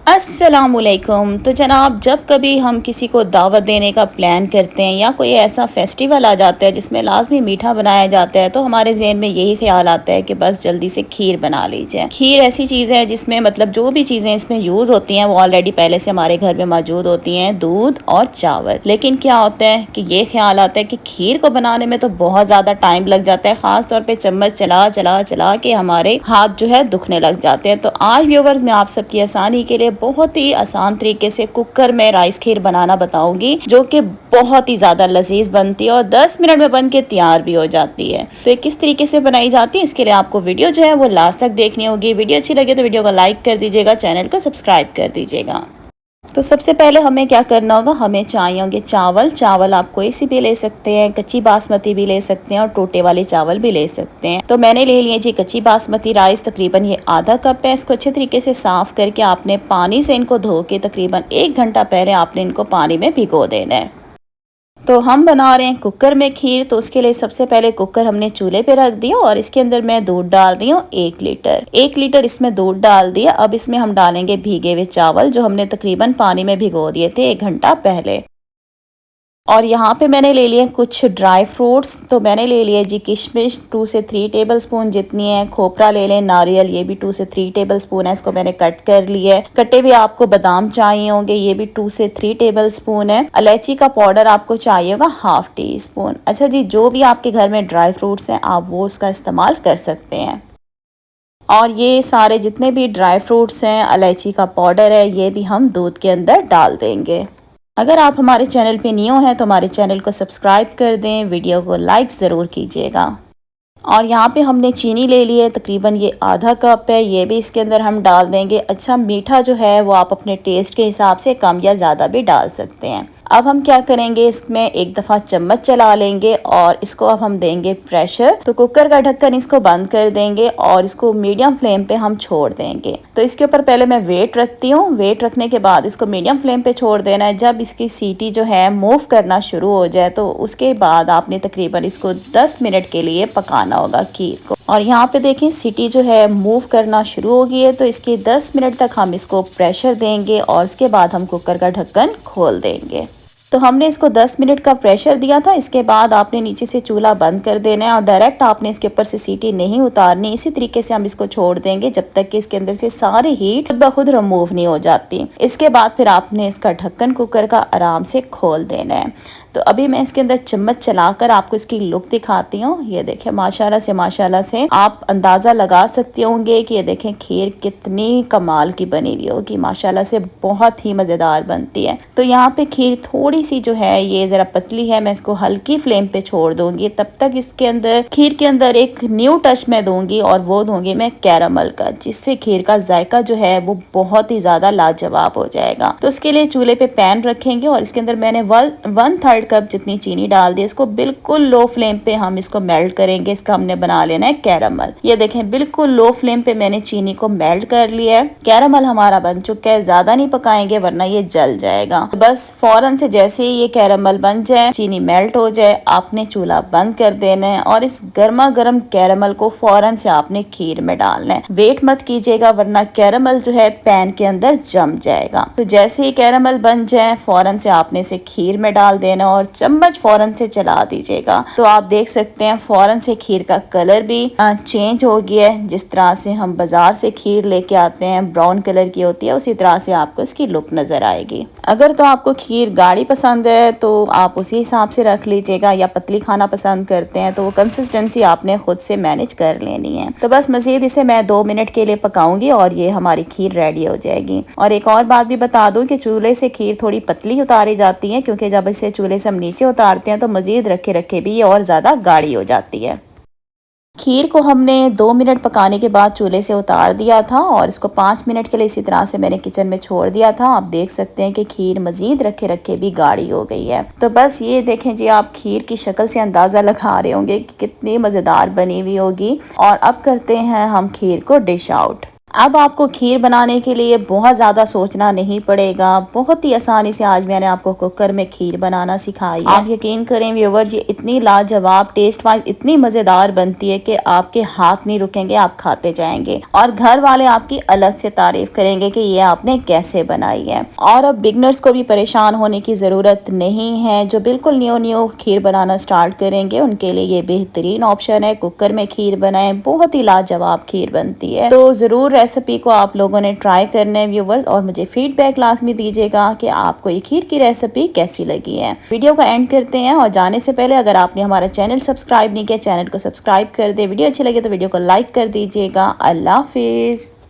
अस्सलामुअलैकुम। तो जनाब, जब कभी हम किसी को दावत देने का प्लान करते हैं या कोई ऐसा फेस्टिवल आ जाता है जिसमें लाजमी मीठा बनाया जाता है, तो हमारे जहन में यही ख्याल आता है कि बस जल्दी से खीर बना ली जाए। खीर ऐसी चीज़ है जिसमें मतलब जो भी चीज़ें इसमें यूज़ होती हैं वो ऑलरेडी पहले से हमारे घर में मौजूद होती हैं, दूध और चावल। लेकिन क्या होता है कि ये ख्याल आता है कि खीर को बनाने में तो बहुत ज़्यादा टाइम लग जाता है, ख़ास तौर पर चम्मच चला चला चला के हमारे हाथ जो है दुखने लग जाते हैं। तो आज व्यूवर्स, मैं आप सबकी आसानी के लिए बहुत ही आसान तरीके से कुकर में राइस खीर बनाना बताऊंगी, जो कि बहुत ही ज़्यादा लजीज बनती है और 10 मिनट में बन के तैयार भी हो जाती है। तो ये किस तरीके से बनाई जाती है, इसके लिए आपको वीडियो जो है वो लास्ट तक देखनी होगी। वीडियो अच्छी लगे तो वीडियो को लाइक कर दीजिएगा, चैनल को सब्सक्राइब कर दीजिएगा। तो सबसे पहले हमें क्या करना होगा, हमें चाहिए होंगे चावल। चावल आप कोई सी भी ले सकते हैं, कच्ची बासमती भी ले सकते हैं और टोटे वाले चावल भी ले सकते हैं। तो मैंने ले लिए जी कच्ची बासमती राइस, तकरीबन ये आधा कप है। इसको अच्छे तरीके से साफ़ करके आपने पानी से इनको धो के तकरीबन 1 घंटा पहले आपने इनको पानी में भिगो देना है। तो हम बना रहे हैं कुकर में खीर, तो उसके लिए सबसे पहले कुकर हमने चूल्हे पे रख दिया और इसके अंदर मैं दूध डाल रही हूँ 1 लीटर इसमें दूध डाल दिया। अब इसमें हम डालेंगे भीगे हुए चावल जो हमने तकरीबन पानी में भिगो दिए थे 1 घंटा पहले। और यहाँ पे मैंने ले लिए कुछ ड्राई फ्रूट्स। तो मैंने ले लिए जी किशमिश 2 से 3 टेबल स्पून जितनी है, खोपरा ले लें, नारियल ये भी 2 से 3 टेबल स्पून है, इसको मैंने कट कर लिया है। कटे हुए आपको बादाम चाहिए होंगे, ये भी 2 से 3 टेबल स्पून है। इलायची का पाउडर आपको चाहिए होगा ½ टी स्पून। अच्छा जी, जो भी आपके घर में ड्राई फ्रूट्स हैं आप वो उसका इस्तेमाल कर सकते हैं। और ये सारे जितने भी ड्राई फ्रूट्स हैं, इलायची का पाउडर है, ये भी हम दूध के अंदर डाल देंगे। अगर आप हमारे चैनल पे न्यू हैं तो हमारे चैनल को सब्सक्राइब कर दें, वीडियो को लाइक ज़रूर कीजिएगा। और यहाँ पे हमने चीनी ले ली है, तकरीबन ये आधा कप है, ये भी इसके अंदर हम डाल देंगे। अच्छा, मीठा जो है वो आप अपने टेस्ट के हिसाब से कम या ज़्यादा भी डाल सकते हैं। अब हम क्या करेंगे, इसमें एक दफ़ा चम्मच चला लेंगे और इसको अब हम देंगे प्रेशर। तो कुकर का ढक्कन इसको बंद कर देंगे और इसको मीडियम फ्लेम पे हम छोड़ देंगे। तो इसके ऊपर पहले मैं वेट रखती हूँ, वेट रखने के बाद इसको मीडियम फ्लेम पे छोड़ देना है। जब इसकी सीटी जो है मूव करना शुरू हो जाए तो उसके बाद आपने तकरीबन इसको 10 मिनट के लिए पकाना होगा खीर को। और यहाँ पे देखें सीटी जो है मूव करना शुरू हो गई है, तो इसके 10 मिनट तक हम इसको प्रेशर देंगे और उसके बाद हम कुकर का ढक्कन खोल देंगे। तो हमने इसको 10 मिनट का प्रेशर दिया था। इसके बाद आपने नीचे से चूल्हा बंद कर देना है और डायरेक्ट आपने इसके ऊपर से सीटी नहीं उतारनी। इसी तरीके से हम इसको छोड़ देंगे जब तक कि इसके अंदर से सारी हीट खुद ब खुद रिमूव नहीं हो जाती। इसके बाद फिर आपने इसका ढक्कन कुकर का आराम से खोल देना है। तो अभी मैं इसके अंदर चम्मच चलाकर आपको इसकी लुक दिखाती हूँ। ये देखें, माशाल्लाह से आप अंदाज़ा लगा सकते होंगे कि ये देखें खीर कितनी कमाल की बनी हुई होगी। माशाल्लाह से बहुत ही मज़ेदार बनती है। तो यहाँ पे खीर थोड़ी सी जो है ये ज़रा पतली है, मैं इसको हल्की फ्लेम पे छोड़ दूँगी। तब तक इसके अंदर खीर के अंदर एक न्यू टच मैं दूँगी और वो दूँगी मैं कैरामल का, जिससे खीर का जायका जो है वो बहुत ही ज़्यादा लाजवाब हो जाएगा। तो उसके लिए चूल्हे पे पैन रखेंगे और इसके अंदर मैंने 1/3 कप जितनी चीनी डाल दी। इसको बिल्कुल लो फ्लेम पे हम इसको मेल्ट करेंगे। इसका हमने बना लेना है कैरामल। ये देखें, बिल्कुल लो फ्लेम पे मैंने चीनी को मेल्ट कर लिया है। कैरामल हमारा बन चुका है, ज्यादा नहीं पकाएंगे वरना ये जल जाएगा। बस फौरन से जैसे ही ये कैरामल बन जाए, चीनी मेल्ट हो जाए, आपने चूल्हा बंद कर देना है और इस गर्मा गर्म कैरामल को फौरन से आपने खीर में डालना है। वेट मत कीजिएगा वरना कैरामल जो है पैन के अंदर जम जाएगा। तो जैसे ही कैरामल बन जाए फौरन से आपने इसे खीर में डाल देना और चम्मच फौरन से चला दीजिएगा। तो आप देख सकते हैं फौरन से खीर का कलर भी चेंज हो गया है। जिस तरह से हम बाजार से खीर लेके आते हैं, ब्राउन कलर की होती है, उसी तरह से आपको इसकी लुक नजर आएगी। अगर तो आपको खीर गाढ़ी पसंद है तो आप उसी हिसाब से रख लीजिएगा, या पतली खाना पसंद करते हैं तो वो कंसिस्टेंसी आपने खुद से मैनेज कर लेनी है। तो बस मजीद इसे मैं 2 मिनट के लिए पकाऊंगी और ये हमारी खीर रेडी हो जाएगी। और एक और बात भी बता दूं कि चूल्हे से खीर थोड़ी पतली उतारी जाती है, क्योंकि जब इसे चूल्हे से हम नीचे उतारते हैं तो मजीद रखे रखे भी ये और ज़्यादा गाढ़ी हो जाती है। खीर को हमने 2 मिनट पकाने के बाद चूल्हे से उतार दिया था और इसको 5 मिनट के लिए इसी तरह से मैंने किचन में छोड़ दिया था। आप देख सकते हैं कि खीर मजीद रखे रखे भी गाढ़ी हो गई है। तो बस ये देखें जी, आप खीर की शक्ल से अंदाज़ा लगा रहे होंगे कि कितनी मज़ेदार बनी हुई होगी। और अब करते हैं हम खीर को डिश आउट। अब आपको खीर बनाने के लिए बहुत ज़्यादा सोचना नहीं पड़ेगा। बहुत ही आसानी से आज मैंने आपको कुकर में खीर बनाना सिखाई है। आप यकीन करें व्यूवर्स, ये इतनी लाजवाब, टेस्ट वाइज इतनी मज़ेदार बनती है कि आपके हाथ नहीं रुकेंगे, आप खाते जाएंगे और घर वाले आपकी अलग से तारीफ करेंगे कि ये आपने कैसे बनाई है। और अब बिगनर्स को भी परेशान होने की ज़रूरत नहीं है। जो बिल्कुल न्यू खीर बनाना स्टार्ट करेंगे उनके लिए ये बेहतरीन ऑप्शन है। कुकर में खीर बनाएं, बहुत ही लाजवाब खीर बनती है। तो ज़रूर रेसिपी को आप लोगों ने ट्राई करना है व्यूवर्स, और मुझे फीडबैक लाजमी दीजिएगा कि आपको ये खीर की रेसिपी कैसी लगी है। वीडियो का एंड करते हैं और जाने से पहले अगर आपने हमारा चैनल सब्सक्राइब नहीं किया, चैनल को सब्सक्राइब कर दे। वीडियो अच्छी लगे तो वीडियो को लाइक कर दीजिएगा। अल्लाह हाफिज़।